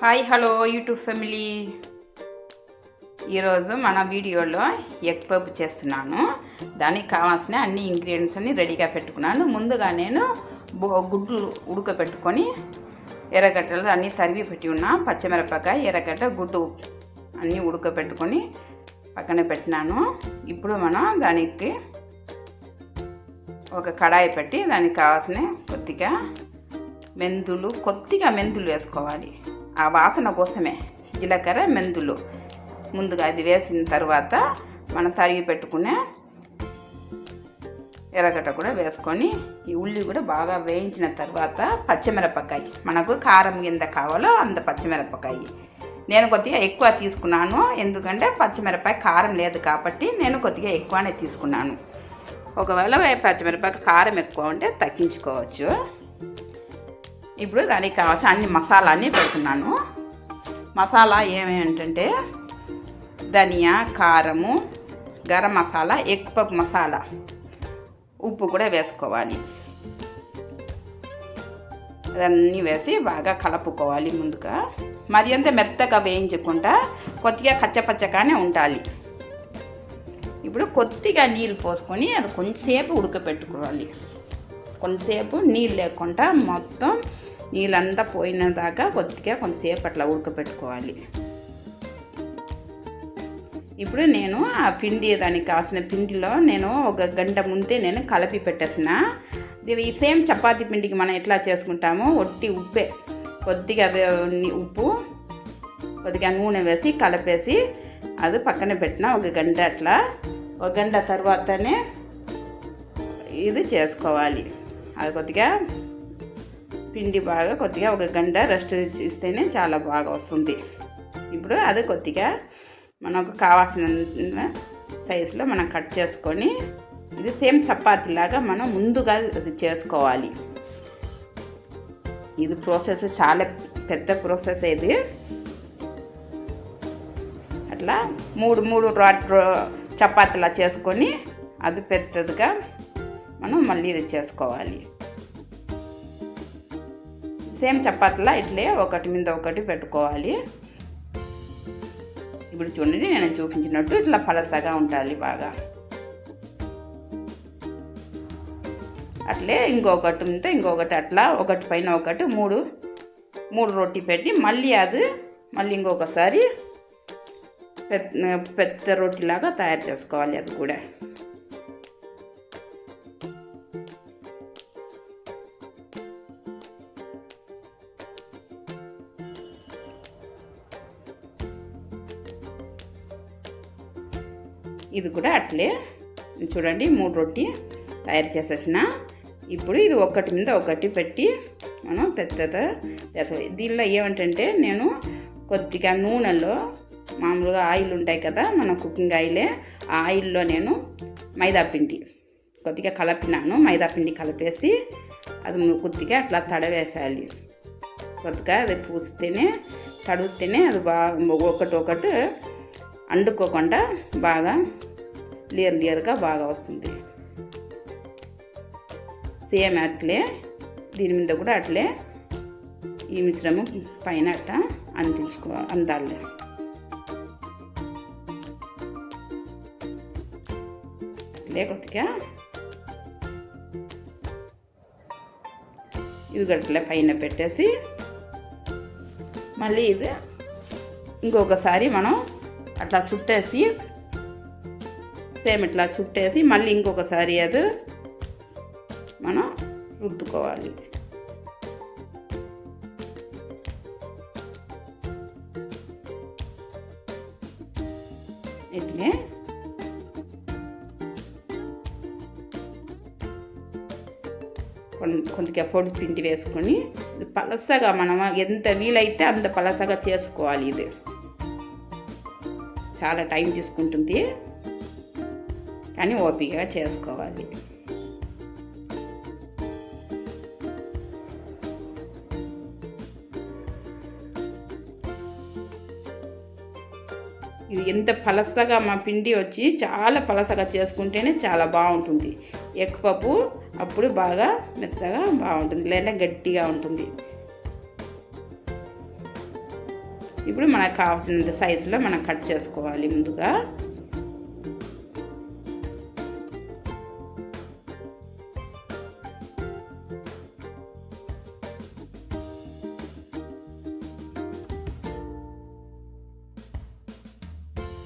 Hi hello YouTube family. ఈరోజు మన వీడియోలో ఎగ్ పప్పు చేస్తున్నాను. దానికి కావాల్సిన అన్ని ఇంగ్రీడియంట్స్ అన్ని రెడీగా పెట్టుకున్నాను. ముందుగా నేను గుడ్లు ఉడకపెట్టుకొని ఎర్రగడ్డలు అన్నీ తరిగి పెట్టి ఉన్నా. పచ్చిమిరపకాయ, ఎర్రగడ్డ, గుడ్డు అన్నీ ఉడకపెట్టుకొని పక్కన పెట్టినాను. ఇప్పుడు మనం దానికి ఒక కడాయి పెట్టి దానికి కావాల్సిన కొద్దిగా మెంతులు వేసుకోవాలి. ఆ వాసన కోసమే జీలకర్ర, మెంతులు ముందుగా అది వేసిన తర్వాత మనం తరిగి పెట్టుకునే ఎర్రగడ్డ కూడా వేసుకొని ఈ ఉల్లి కూడా బాగా వేయించిన తర్వాత పచ్చిమిరపకాయ, మనకు కారం కింద కావాలో అంత పచ్చిమిరపకాయ నేను కొద్దిగా ఎక్కువ తీసుకున్నాను. ఎందుకంటే పచ్చిమిరపకాయ కారం లేదు కాబట్టి నేను కొద్దిగా ఎక్కువనే తీసుకున్నాను. ఒకవేళ పచ్చిమిరపకాయ కారం ఎక్కువ ఉంటే తగ్గించుకోవచ్చు. ఇప్పుడు దానికి కావాల్సిన అన్ని మసాలా అన్నీ పెడుతున్నాను. మసాలా ఏమేంటంటే ధనియా, కారము, గరం మసాలా, ఎగ్ పప్పు మసాలా, ఉప్పు కూడా వేసుకోవాలి. అదన్నీ వేసి బాగా కలుపుకోవాలి. ముందుగా మరి అంత మెత్తగా వేయించకుండా కొద్దిగా కచ్చపచ్చగానే ఉండాలి. ఇప్పుడు కొద్దిగా నీళ్ళు పోసుకొని అది కొంచెంసేపు ఉడకపెట్టుకోవాలి. కొంచెంసేపు నీళ్ళు లేకుండా మొత్తం నీళ్ళంతా పోయిన దాకా కొంచెంసేపు అట్లా ఉడకపెట్టుకోవాలి. ఇప్పుడు నేను ఆ పిండి, దానికి కావాల్సిన పిండిలో నేను ఒక గంట ముందే నేను కలిపి పెట్టేసిన. దీని ఈ సేమ్ చపాతీ పిండికి మనం ఎట్లా చేసుకుంటామో ఒట్టి ఉప్పే, కొద్దిగా ఉప్పు, కొద్దిగా నూనె వేసి కలిపేసి అది పక్కన పెట్టిన ఒక గంట. అట్లా ఒక గంట తర్వాతనే ఇది చేసుకోవాలి. అది కొద్దిగా పిండి బాగా కొద్దిగా ఒక గంట రెస్ట్ ఇస్తేనే చాలా బాగా వస్తుంది. ఇప్పుడు అది కొద్దిగా మనకు కావాల్సిన సైజులో మనం కట్ చేసుకొని ఇది సేమ్ చపాతీలాగా మనం ముందుగా అది చేసుకోవాలి. ఇది ప్రాసెస్ చాలా పెద్ద ప్రాసెస్. ఇది అట్లా మూడు చపాతీలా చేసుకొని అది పెద్దదిగా మనం మళ్ళీ ఇది చేసుకోవాలి. సేమ్ చపాతీలా ఇట్లే ఒకటి మీద ఒకటి పెట్టుకోవాలి. ఇప్పుడు చూడండి, నేను చూపించినట్టు ఇట్లా పలసగా ఉండాలి బాగా. అట్లే ఇంకొకటి ఉంటే ఇంకొకటి అట్లా ఒకటి పైన ఒకటి మూడు రొట్టి పెట్టి మళ్ళీ ఇంకొకసారి పెద్ద రొట్టిలాగా తయారు చేసుకోవాలి. అది కూడా ఇది కూడా అట్లే చూడండి, 3 రొట్టి తయారు చేసేసిన. ఇప్పుడు ఇది ఒకటి మీద ఒకటి పెట్టి మనం పెద్దగా చేస్తాం. దీనిలో ఏమంటే నేను కొద్దిగా నూనెలో మామూలుగా ఆయిల్ ఉంటాయి కదా, మన కుకింగ్ ఆయిలే, ఆ ఆయిల్లో నేను మైదాపిండి కొద్దిగా కలిపినాను. మైదాపిండి కలిపేసి అది కొద్దిగా అట్లా తడవేసాలి. కొద్దిగా అది తడితేనే అది బాగా ఒకటి అండుకోకుండా బాగా లేయర్గా బాగా వస్తుంది. సేమ్ అట్లే దీని మీద కూడా అట్లే ఈ మిశ్రమం పైన అట్లా అందాలి. అట్లే కొద్దిగా ఇది అట్లే పైన పెట్టేసి మళ్ళీ ఇది ఇంకొకసారి మనం అట్లా చుట్టేసి సేమ్ ఇట్లా చుట్టేసి మళ్ళీ ఇంకొకసారి అది మనం రుద్దుకోవాలి. ఇట్లే కొద్దిగా పొడి పిండి వేసుకొని పలసగా మనం ఎంత వీలైతే అంత పలసగా చేసుకోవాలి. ఇది చాలా టైం తీసుకుంటుంది కానీ ఓపికగా చేసుకోవాలి. ఇది ఎంత పలసగా మా పిండి వచ్చి చాలా పలసగా చేసుకుంటేనే చాలా బాగుంటుంది. ఎగ్ పప్పు అప్పుడు బాగా మెత్తగా బాగుంటుంది, లేదా గట్టిగా ఉంటుంది. ఇప్పుడు మనకు కావాల్సినంత సైజులో మనం కట్ చేసుకోవాలి ముందుగా.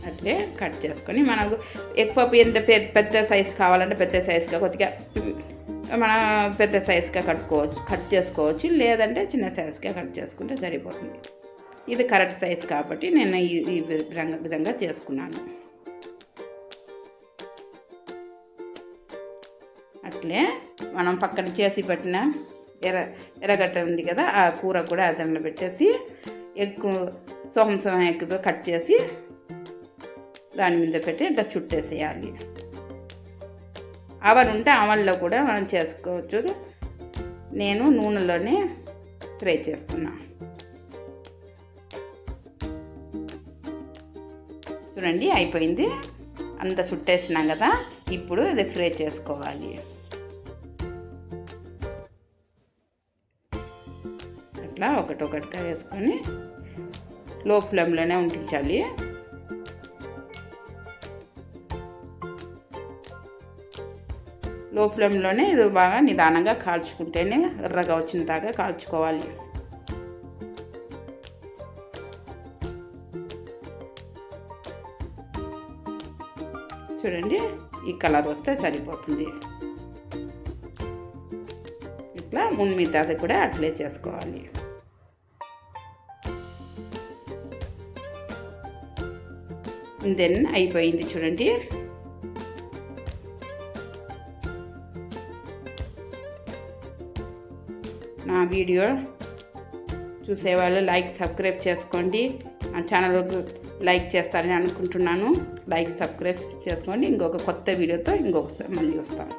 అట్లే కట్ చేసుకొని మనకు ఎక్కువ ఎంత పెద్ద సైజు కావాలంటే పెద్ద సైజుగా కొద్దిగా మన పెద్ద సైజుగా కట్ చేసుకోవచ్చు, లేదంటే చిన్న సైజుగా కట్ చేసుకుంటే సరిపోతుంది. ఇది కరెక్ట్ సైజు కాబట్టి నేను ఈ విధంగా చేసుకున్నాను. అట్లే మనం పక్కన చేసి పెట్టిన ఎర్రగడ్డ ఉంది కదా, ఆ కూర కూడా దాంట్లో పెట్టేసి సోహం ఎగ్గు కట్ చేసి దాని మీద పెట్టి ఇట్లా చుట్టేసేయాలి. ఆవలు ఉంటే ఆవల్లో కూడా మనం చేసుకోవచ్చు. నేను నూనెలోనే ఫ్రై చేస్తున్నా. చూడండి అయిపోయింది, అంత చుట్టేసినాం కదా. ఇప్పుడు ఇది ఫ్రై చేసుకోవాలి. అట్లా ఒకటొకటిగా వేసుకొని లో ఫ్లేమ్లోనే ఉండించాలి. లో ఫ్లేమ్లోనే ఇది బాగా నిదానంగా కాల్చుకుంటేనే ఎర్రగా వచ్చిన దాకా కాల్చుకోవాలి. చూడండి ఈ కలర్ వస్తే సరిపోతుంది. ఇట్లా మిగతాది కూడా అట్లే చేసుకోవాలి. దెన్ అయిపోయింది చూడండి. నా వీడియో చూసేవాళ్ళు లైక్ సబ్స్క్రైబ్ చేసుకోండి. నా ఛానల్కు లైక్ చేస్తారని అనుకుంటున్నాను. లైక్ సబ్స్క్రైబ్ చేసుకోండి. ఇంకొక కొత్త వీడియోతో ఇంకొకసారి మళ్ళీ వస్తాను.